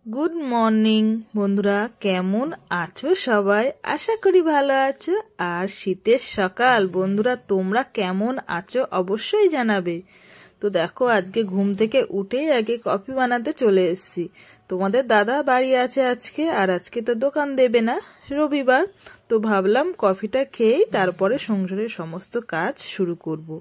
Good morning বন্ধুরা, কেমন আছো সবাই? আশা করি ভালো আছো। আর শীতের সকাল বন্ধুরা, তোমরা কেমন আছো অবশ্যই জানাবে। তো দেখো, আজকে ঘুম থেকে উঠেই আগে কফি বানাতে চলে এসেছি। তোমাদের দাদা বাড়ি আছে আজকে, আর আজকে তো দোকান দেবে না, রবিবার। তো ভাবলাম কফিটা খেয়েই তারপরে সংসারের সমস্ত কাজ শুরু করব।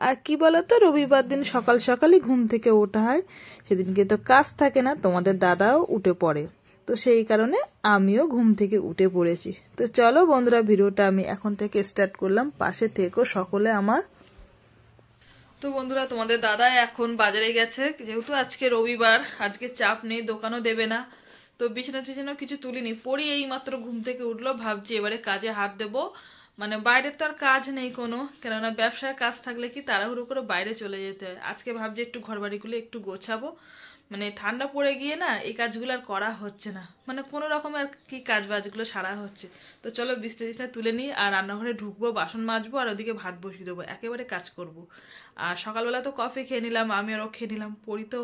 আর কি বলতো, রবিবার দিন সকাল সকালই ঘুম থেকে ওঠা হয়, সেদিনকে তো কাজ থাকে না, তোমাদের দাদাও উঠে পড়ে। তো সেই কারণে আমিও ঘুম থেকে উঠে পড়েছি। তো চলো বন্ধুরা, ভিডিওটা আমি এখন থেকে স্টার্ট করলাম, পাশে থেকো সকলে আমার। তো বন্ধুরা, তোমাদের দাদা এখন বাজারে গেছে, যেহেতু আজকে রবিবার, আজকে চাপ নেই, দোকানও দেবে না। তো বিছানা টিছানা কিছু তুলিনি, পড়ি এই মাত্র ঘুম থেকে উঠলো, ভাবছি এবারে কাজে হাত দেবো। মানে বাইরের তো আর কাজ নেই কোনো, কেননা ব্যবসার কাজ থাকলে কি তাড়াহুড়ো করে বাইরে চলে যেতে হয়। আজকে ভাবছি একটু ঘর বাড়িগুলো একটু গোছাবো, মানে ঠান্ডা পড়ে গিয়ে না এই কাজগুলো আর করা হচ্ছে না, মানে কোনো রকম আর কি কাজ বাজগুলো সারা হচ্ছে। তো চলো বিছনা টিছনা তুলে নিই, আর রান্নাঘরে ঢুকবো, বাসন মাজবো, আর ওদিকে ভাত বসিয়ে দেবো, একেবারে কাজ করব। আর সকালবেলা তো কফি খেয়ে নিলাম, আমি আরও খেয়ে নিলাম, পরি তো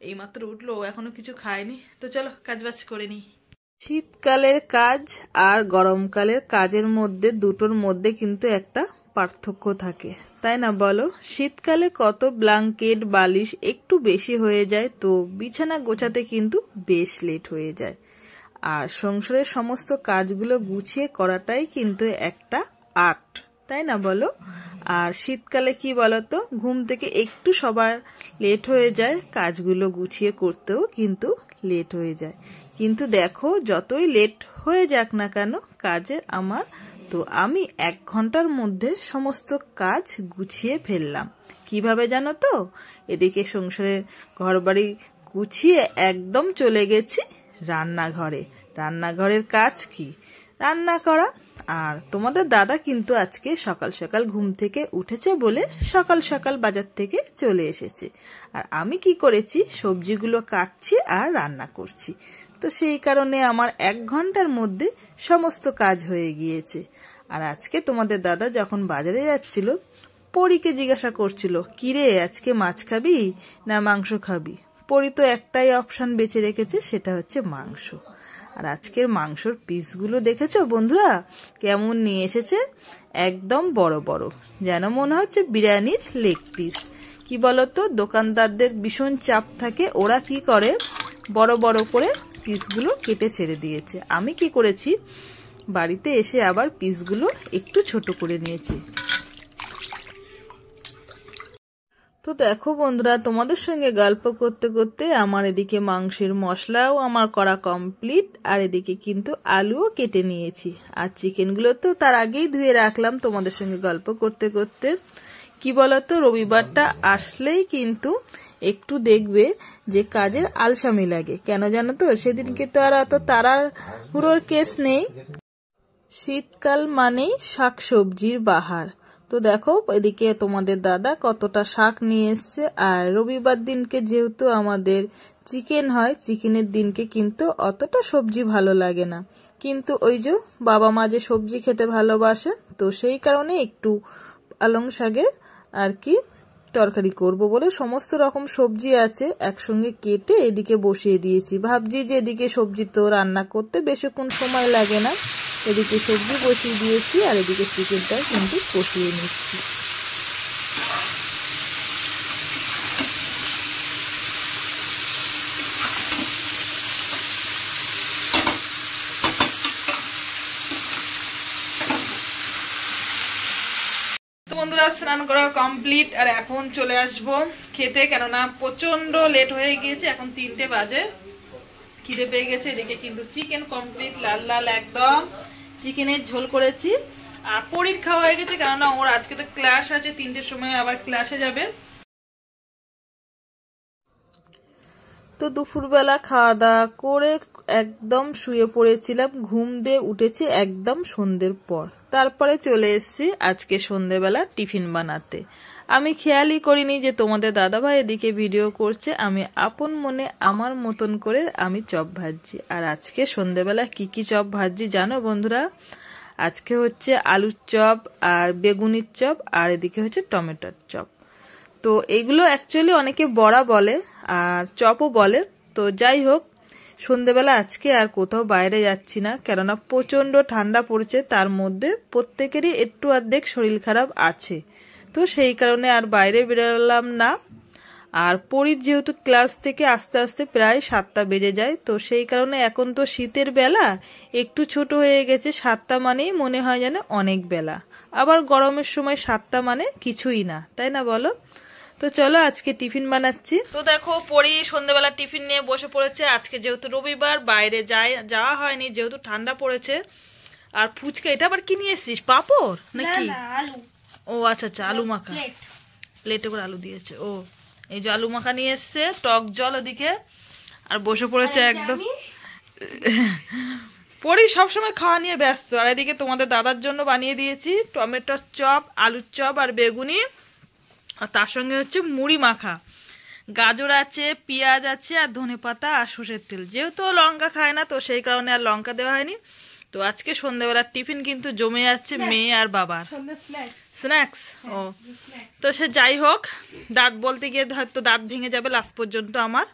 এইমাত্র উঠলো, এখনো কিছু খায়নি। তো চলো কাজ বাজ করে নিই। শীতকালের কাজ আর গরমকালের কাজের মধ্যে, দুটোর মধ্যে কিন্তু একটা পার্থক্য থাকে, তাই না বলো? শীতকালে কত ব্ল্যাঙ্কেট বালিশ একটু বেশি হয়ে যায়, তো বিছানা গোছাতে কিন্তু বেশ লেট হয়ে যায়। আর সংসারের সমস্ত কাজগুলো গুছিয়ে করাটাই কিন্তু একটা আর্ট, তাই না বলো? আর শীতকালে কি বলতো, ঘুম থেকে একটু সবার লেট হয়ে যায়, কাজগুলো গুছিয়ে করতেও কিন্তু লেট হয়ে যায়। কিন্তু দেখো, যতই লেট হয়ে যাক না কেন কাজে আমার, তো আমি 1 ঘন্টার মধ্যে সমস্ত কাজ গুছিয়ে ফেললাম। কিভাবে জানো তো? এদিকে সংসারের ঘরবাড়ি গুছিয়ে একদম চলে গেছি রান্নাঘরে। রান্নাঘরের কাজ কি? রান্না করা। আর তোমাদের দাদা কিন্তু আজকে সকাল সকাল ঘুম থেকে উঠেছে বলে সকাল সকাল বাজার থেকে চলে এসেছে। আর আমি কি করেছি, সবজিগুলো কাটছি আর রান্না করছি। তো সেই কারণে আমার 1 ঘন্টার মধ্যে সমস্ত কাজ হয়ে গিয়েছে। আর আজকে তোমাদের দাদা যখন বাজারে যাচ্ছিল, পরীকে জিজ্ঞাসা করছিল, কিরে আজকে মাছ খাবি না মাংস খাবি? পরী তো একটাই অপশন বেছে রেখেছে, সেটা হচ্ছে মাংস। আর আজকের মাংসর পিসগুলো দেখেছো বন্ধুরা, কেমন নিয়ে এসেছে? একদম বড় বড়, যেন মনে হচ্ছে বিরিয়ানির লেগ পিস। কি বলতো, দোকানদারদের ভীষণ চাপ থাকে, ওরা কি করে বড় বড় করে পিসগুলো কেটে ছেড়ে দিয়েছে। আমি কি করেছি, বাড়িতে এসে আবার পিসগুলো একটু ছোট করে নিয়েছি। তো দেখো বন্ধুরা, তোমাদের সঙ্গে গল্প করতে করতে আমার এদিকে মাংসের মশলাও আমার করা কমপ্লিট, আর এদিকে কিন্তু আলুও কেটে নিয়েছি। আর চিকেনগুলো তো তার আগেই ধুয়ে রাখলাম তোমাদের সঙ্গে গল্প করতে করতে। কি বলতো, রবিবারটা আসলেই কিন্তু একটু দেখবে যে কাজের আলসামি লাগে। কেন জানো তো? সেদিনকে তো আর অত তাড়াহুড়োর কেস নেই। শীতকাল মানেই শাকসবজির বাহার। তো দেখো, এদিকে তোমাদের দাদা কতটা শাক নিয়ে এসছে। আর রবিবার দিনকে যেহেতু আমাদের চিকেন হয়, চিকেনের দিনকে কিন্তু অতটা সবজি ভালো লাগে না। কিন্তু ওই যে বাবা মা যে সবজি খেতে ভালোবাসে, তো সেই কারণে একটু পালং শাকের আর কি তরকারি করব বলে সমস্ত রকম সবজি আছে একসঙ্গে কেটে এদিকে বসিয়ে দিয়েছি। ভাবছি যে এদিকে সবজি তো রান্না করতে বেশিক্ষণ সময় লাগে না, এদিকে সবজি বসিয়ে দিয়েছি আর এদিকে চিকেনটা কিন্তু কষিয়ে নিচ্ছি। তো বন্ধুরা, স্নান করা কমপ্লিট, আর এখন চলে আসবো খেতে, কেননা প্রচন্ড লেট হয়ে গিয়েছে, এখন 3টে বাজে, খিদে পেয়ে গেছে। এদিকে কিন্তু চিকেন কমপ্লিট, লাল লাল একদম চিকেনের ঝোল করেছি। আর পরীর খাওয়া হয়ে গেছে, কেননা ওর আজকে তো ক্লাস আছে, 3টের সময় আবার ক্লাসে যাবে। তো দুপুরবেলা খাওয়া দাওয়া করে একদম শুয়ে পড়েছিলাম, ঘুম দিয়ে উঠেছি একদম সন্ধ্যের পর। তারপরে চলে এসেছি আজকে সন্ধ্যেবেলা টিফিন বানাতে। আমি খেয়ালই করিনি যে তোমাদের দাদাভাই এদিকে ভিডিও করছে, আমি আপন মনে আমার মতন করে আমি চপ ভাজছি। আর আজকে সন্ধ্যেবেলা কি কি চপ ভাজছি জানো বন্ধুরা? আজকে হচ্ছে আলুর চপ আর বেগুনির চপ, আর এদিকে হচ্ছে টমেটোর চপ। তো এগুলো অ্যাকচুয়ালি অনেকে বড়া বলে আর চপও বলে। তো যাই হোক, সন্ধেবেলা আজকে আর কোথাও বাইরে যাচ্ছি না, কেননা প্রচণ্ড ঠান্ডা পড়েছে, তার মধ্যে প্রত্যেকেরই একটু অর্ধেক শরীর খারাপ আছে। তো সেই কারণে আর বাইরে বেরোলাম না। আর পরীর যেহেতু ক্লাস থেকে আস্তে আস্তে প্রায় 7টা বেজে যায়, তো সেই কারণে এখন তো শীতের বেলা একটু ছোট হয়ে গেছে। 7টা মানেই মনে হয় যেন অনেক বেলা, আবার গরমের সময় 7টা মানে কিছুই না, তাই না বলো? তো চলো আজকে টিফিন বানাচ্ছি। তো দেখো পরি সন্ধ্যাবেলা টিফিন নিয়ে বসে পড়েছে। আজকে যেহেতু রবিবার বাইরে যাওয়া হয়নি, যেহেতু ঠান্ডা পড়েছে। আর ফুচকা, এটা আবার কি নিয়ে এসছিস? পাঁপড় নাকি? ও আচ্ছা আচ্ছা, আলু মাখা, প্লেটে করে আলু দিয়েছে। ও এই যে আলু মাখা নিয়ে এসছে, টক জল ওদিকে, আর বসে পড়েছে একদম। পরি সবসময় খাওয়া নিয়ে ব্যস্ত। আর এদিকে তোমাদের দাদার জন্য বানিয়ে দিয়েছি টমেটোর চপ, আলুর চপ আর বেগুনি, আর তার সঙ্গে হচ্ছে মুড়ি মাখা, গাজর আছে, পেঁয়াজ আছে, আর ধনেপাতা আর সর্ষের তেল। যেহেতু লঙ্কা খায় না, তো সেই কারণে আর লঙ্কা দেওয়া হয়নি। তো আজকে সন্ধ্যাবেলার টিফিন কিন্তু জমে যাচ্ছে মেয়ে আর বাবার স্ন্যাক্স। ও তো সে যাই হোক, দাঁত বলতে গিয়ে হয়তো দাঁত ভেঙে যাবে লাস্ট পর্যন্ত আমার।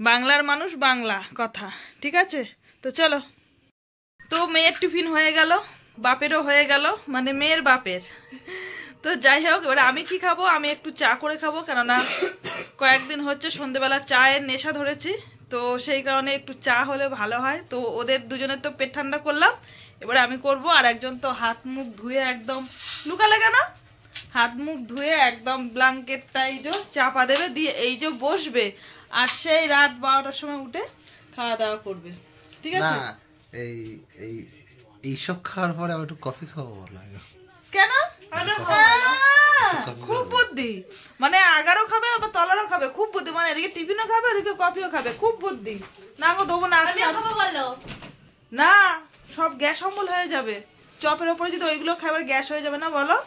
বাংলার মানুষ, বাংলা কথা, ঠিক আছে? তো চলো। তো মেয়ের টিফিন হয়ে গেল, বাপেরও হয়ে গেল, মানে মেয়ের বাপের। তো যাই হোক, এবারে আমি কি খাবো? আমি একটু চা করে খাবো, কেননা কয়েকদিন হচ্ছে সন্ধ্যেবেলা চায়ের নেশা ধরেছি, তো সেই কারণে একটু চা হলে ভালো হয়। তো ওদের দুজনের তো পেট ঠান্ডা করলাম, এবারে আমি করব। আর একজন তো হাত মুখ ধুয়ে একদম, লুকালে কেন, হাত মুখ ধুয়ে একদম ব্ল্যাঙ্কেটটা এই যে চাপা দেবে, দিয়ে এই যে বসবে, আর সেই রাত 12টার সময় উঠে খাওয়া দাওয়া করবে, ঠিক আছে? এইসব খাওয়ার পরে আবার একটু কফি খাবো লাগে কেন? খুব বুদ্ধি, মানে 11 খাবে আবার তলারও খাবে, খুব বুদ্ধি। মানে এদিকে টিফিনও খাবে, এদিকে কফিও খাবে, খুব বুদ্ধি। না গো দেবো না, না সব গ্যাস অম্বল হয়ে যাবে। চপের ওপরে যদি ওইগুলো খাবার গ্যাস হয়ে যাবে না, বলো?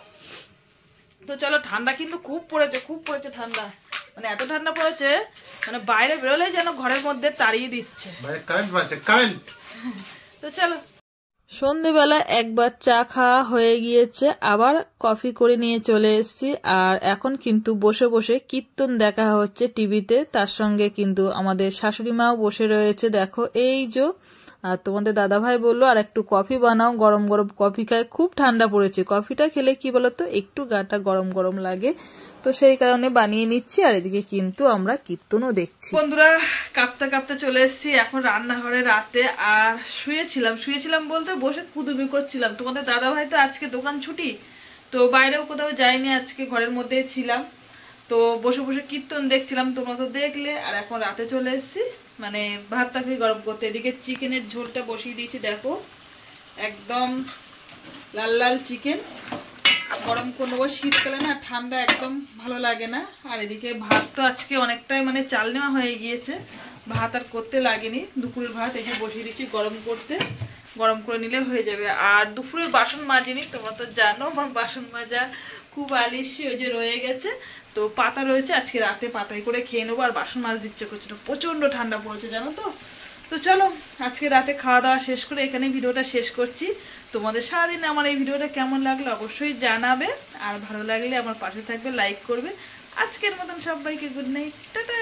তো চলো, ঠান্ডা কিন্তু খুব পড়েছে, খুব পড়েছে ঠান্ডা, মানে এত ঠান্ডা পড়েছে, মানে বাইরে বেরোলে যেন ঘরের মধ্যে তাড়িয়ে দিচ্ছে। তো চলো, সন্ধেবেলা একবার চা খাওয়া হয়ে গিয়েছে, আবার কফি করে নিয়ে চলে এসেছি। আর এখন কিন্তু বসে বসে কীর্তন দেখা হচ্ছে টিভিতে, তার সঙ্গে কিন্তু আমাদের শাশুড়ি মাও বসে রয়েছে, দেখো এই যে। আর তোমাদের দাদাভাই বললো আর একটু কফি বানাও, গরম গরম কফি খায়, খুব ঠান্ডা পড়েছে। কফিটা খেলে কি বলতো, একটু গাটা গরম গরম লাগে, তো সেই কারণে বানিয়ে নিচ্ছি। আর এদিকে কিন্তু আমরা কীর্তনও দেখছি। বন্ধুরা, কাঁপতে কাঁপতে চলে এসেছি এখন রান্নাঘরে রাতে। আর শুয়েছিলাম বলতে বসে কুদুমি করছিলাম। তোমাদের দাদাভাই তো আজকে দোকান ছুটি, তো বাইরেও কোথাও যাইনি, আজকে ঘরের মধ্যেই ছিলাম। তো বসে বসে কীর্তন দেখছিলাম, তোমরা তো দেখলে। আর এখন রাতে চলে এসেছি, মানে ভাতটা খুবই গরম করতে। এদিকে চিকেনের ঝোলটা বসিয়ে দিয়েছি, দেখো একদম লাল লাল চিকেন গরম করে নেবো। শীতকালে না ঠান্ডা একদম ভালো লাগে না। আর এদিকে ভাত তো আজকে অনেকটাই মানে চাল নেওয়া হয়ে গিয়েছে, ভাত আর করতে লাগেনি। দুপুরের ভাত এই যে বসিয়ে দিচ্ছি গরম করতে, গরম করে নিলে হয়ে যাবে। আর দুপুরের বাসন মাজিনি, তোমরা তো জানো আমার বাসন মাজা খুব আলিশি, ওই যে রয়ে গেছে। তো পাতা রয়েছে, আজকে রাতে পাতায় করে খেয়ে নেবো। আর বাসন মাছ দিচ্ছে করছিল, প্রচন্ড ঠান্ডা পড়েছে জানো তো। তো চলো আজকে রাতে খাওয়া দাওয়া শেষ করে এখানে ভিডিওটা শেষ করছি। তোমাদের সারাদিন আমার এই ভিডিওটা কেমন লাগলো অবশ্যই জানাবে, আর ভালো লাগলে আমার পাশে থাকবে, লাইক করবে। আজকের মতন সবাইকে গুড নাইট, টাটা।